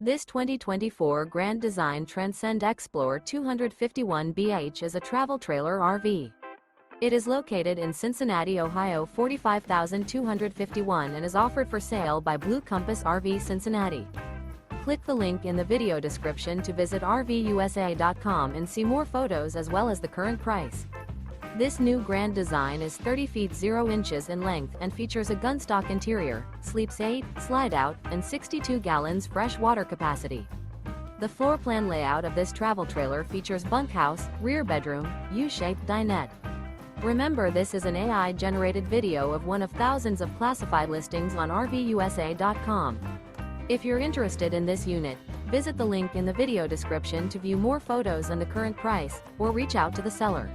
This 2024 Grand Design Transcend Xplor 251BH is a travel trailer RV. It is located in Cincinnati, Ohio 45251 and is offered for sale by Blue Compass RV Cincinnati. Click the link in the video description to visit RVUSA.com and see more photos as well as the current price. This new Grand Design is 30 feet 0 inches in length and features a GUNSTOCK interior, sleeps 8, Slideout, and 62 gallons fresh water capacity. The floor plan layout of this travel trailer features bunkhouse, rear bedroom, U-shaped dinette. Remember, this is an AI-generated video of one of thousands of classified listings on RVUSA.com. If you're interested in this unit, visit the link in the video description to view more photos and the current price, or reach out to the seller.